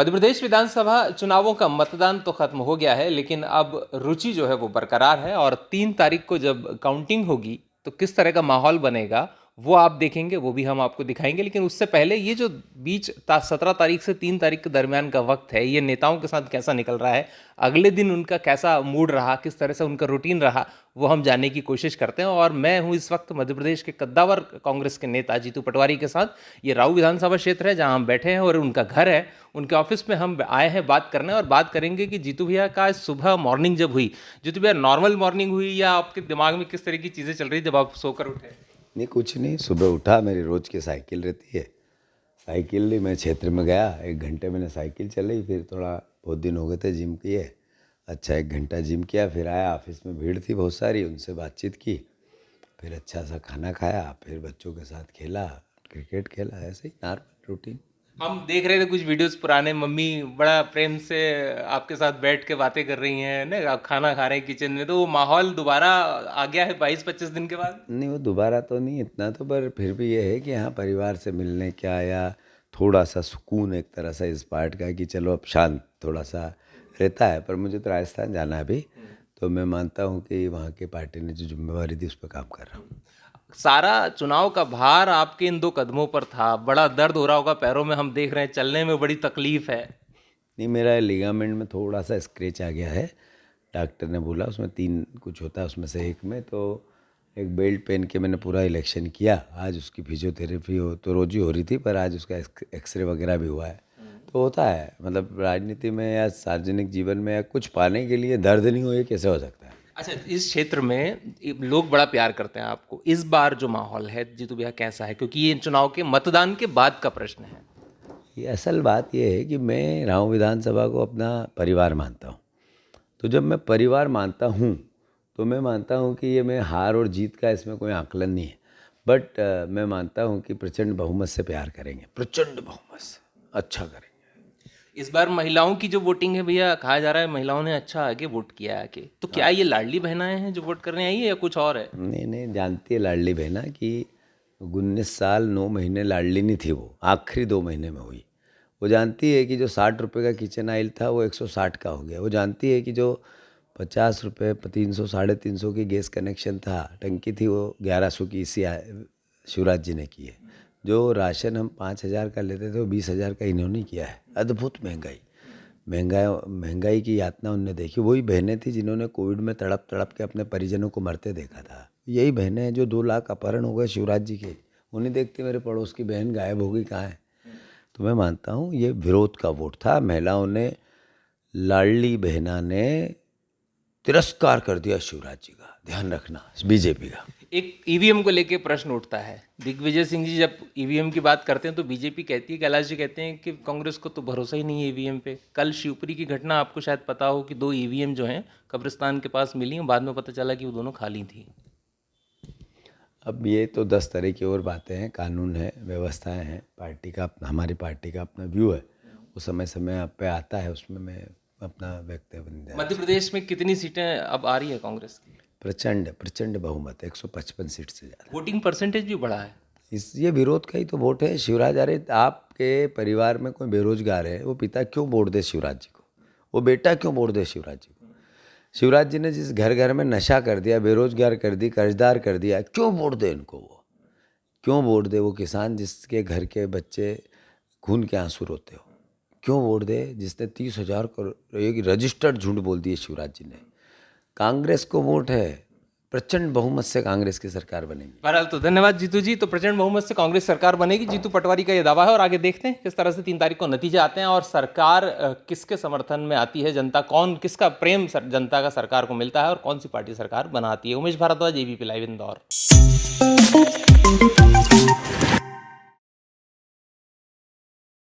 मध्य प्रदेश विधानसभा चुनावों का मतदान तो खत्म हो गया है, लेकिन अब रुचि जो है वो बरकरार है और 3 तारीख को जब काउंटिंग होगी तो किस तरह का माहौल बनेगा वो आप देखेंगे, वो भी हम आपको दिखाएंगे। लेकिन उससे पहले ये जो बीच 17 तारीख से 3 तारीख के दरमियान का वक्त है, ये नेताओं के साथ कैसा निकल रहा है, अगले दिन उनका कैसा मूड रहा, किस तरह से उनका रूटीन रहा, वो हम जानने की कोशिश करते हैं। और मैं हूँ इस वक्त मध्य प्रदेश के कद्दावर कांग्रेस के नेता जीतू पटवारी के साथ। ये राऊ विधानसभा क्षेत्र है जहाँ हम बैठे हैं और उनका घर है, उनके ऑफिस में हम आए हैं बात करने। और बात करेंगे कि जीतू भैया का सुबह मॉर्निंग जब हुई, जीतू भैया नॉर्मल मॉर्निंग हुई या आपके दिमाग में किस तरह की चीज़ें चल रही जब आप सोकर उठे? नहीं, कुछ नहीं। सुबह उठा, मेरी रोज़ की साइकिल रहती है, साइकिल ली, मैं क्षेत्र में गया, 1 घंटे मैंने साइकिल चलाई, फिर थोड़ा बहुत दिन हो गए थे जिम किए, अच्छा 1 घंटा जिम किया, फिर आया, ऑफिस में भीड़ थी बहुत सारी, उनसे बातचीत की, फिर अच्छा सा खाना खाया, फिर बच्चों के साथ खेला, क्रिकेट खेला, ऐसे ही नॉर्मल रूटीन। हम देख रहे थे कुछ वीडियोस पुराने, मम्मी बड़ा प्रेम से आपके साथ बैठ के बातें कर रही हैं ना, आप खाना खा रहे हैं किचन में, तो वो माहौल दोबारा आ गया है 22-25 दिन के बाद? नहीं, वो दोबारा तो नहीं इतना तो, पर फिर भी ये है कि हाँ, परिवार से मिलने क्या या थोड़ा सा सुकून एक तरह से इस पार्ट का कि चलो अब शांत थोड़ा सा रहता है। पर मुझे तो राजस्थान जाना है अभी, तो मैं मानता हूँ कि वहाँ की पार्टी ने जो जिम्मेवारी दी उस पर काम कर रहा हूँ। सारा चुनाव का भार आपके इन 2 कदमों पर था, बड़ा दर्द हो रहा होगा पैरों में, हम देख रहे हैं चलने में बड़ी तकलीफ है। नहीं, मेरा लिगामेंट में थोड़ा सा स्क्रैच आ गया है, डॉक्टर ने बोला उसमें 3 कुछ होता है, उसमें से एक में, तो एक बेल्ट पहन के मैंने पूरा इलेक्शन किया। आज उसकी फिजियोथेरेपी हो तो रोज ही हो रही थी, पर आज उसका एक्सरे वगैरह भी हुआ है। तो होता है, मतलब राजनीति में या सार्वजनिक जीवन में या कुछ पाने के लिए दर्द नहीं हो, ये कैसे हो सकता है? अच्छा, इस क्षेत्र में लोग बड़ा प्यार करते हैं आपको, इस बार जो माहौल है जीतू भैया कैसा है, क्योंकि ये चुनाव के मतदान के बाद का प्रश्न है। ये असल बात ये है कि मैं राऊ विधानसभा को अपना परिवार मानता हूँ। तो जब मैं परिवार मानता हूँ तो मैं मानता हूँ कि ये मैं हार और जीत का इसमें कोई आकलन नहीं है, बट मैं मानता हूँ कि प्रचंड बहुमत से प्यार करेंगे, प्रचंड बहुमत से अच्छा करेंगे। इस बार महिलाओं की जो वोटिंग है भैया, कहा जा रहा है महिलाओं ने अच्छा आगे वोट किया है आके, तो क्या ये लाडली बहनाएं हैं जो वोट करने आई है या कुछ और है? नहीं नहीं, जानती है लाडली बहना कि 19 साल 9 महीने लाडली नहीं थी, वो आखिरी 2 महीने में हुई। वो जानती है कि जो 60 रुपये का किचन ऑयल था वो 160 का हो गया। वो जानती है कि जो 50 रुपये 300 350 की गैस कनेक्शन था, टंकी थी, वो 1100 की इसी शिवराज जी ने की है। जो राशन हम 5,000 का लेते थे वो 20,000 का इन्होंने किया है। अद्भुत महंगाई की यातना उनने देखी। वही बहनें थी जिन्होंने कोविड में तड़प तड़प के अपने परिजनों को मरते देखा था। यही बहनें हैं जो 2 लाख अपहरण हो गए शिवराज जी के, उन्हें देखते मेरे पड़ोस की बहन गायब हो गई, कहाँ है? तो मैं मानता हूँ ये विरोध का वोट था। महिलाओं ने, लाडली बहना ने तिरस्कार कर दिया शिवराज जी का, ध्यान रखना, बीजेपी का। एक ईवीएम को लेके प्रश्न उठता है। दिग्विजय सिंह जी जब ईवीएम की बात करते हैं तो बीजेपी कहती है, कैलाश जी कहते हैं कि कांग्रेस को तो भरोसा ही नहीं है ईवीएम पे। कल शिवपुरी की घटना आपको शायद पता हो कि 2 ईवीएम जो हैं कब्रिस्तान के पास मिली, बाद में पता चला कि वो दोनों खाली थी। अब ये तो 10 तरह की और बातें हैं, कानून है, व्यवस्थाएं हैं, पार्टी का अपना, हमारी पार्टी का अपना व्यू है, वो समय समय पे आता है, उसमें मैं अपना वक्तव्य नहीं देना। मध्य प्रदेश में कितनी सीटें अब आ रही है कांग्रेस की? प्रचंड बहुमत, 155 सीट से ज़्यादा। वोटिंग परसेंटेज भी बढ़ा है। ये विरोध का ही तो वोट है। शिवराज, अरे आपके परिवार में कोई बेरोजगार है, वो पिता क्यों वोट दे शिवराज जी को? वो बेटा क्यों वोट दे शिवराज जी को? शिवराज जी ने जिस घर घर में नशा कर दिया, बेरोजगार कर दी, कर्जदार कर दिया, क्यों वोट दे इनको? वो क्यों वोट दे? वो किसान जिसके घर के बच्चे खून के आंसू रोते हो, क्यों वोट दे? जिसने 30,000 करोड़ एक रजिस्टर्ड झूठ बोल दिए शिवराज जी ने। कांग्रेस को वोट है, प्रचंड बहुमत से कांग्रेस की सरकार बनेगी। बहरहाल तो धन्यवाद जीतू जी। तो प्रचंड बहुमत से कांग्रेस सरकार बनेगी, जीतू पटवारी का ये दावा है। और आगे देखते हैं किस तरह से 3 तारीख को नतीजे आते हैं और सरकार किसके समर्थन में आती है, जनता कौन, किसका प्रेम जनता का सरकार को मिलता है और कौन सी पार्टी सरकार बनाती है। Umesh Bhardwaj, ABP live, Indore.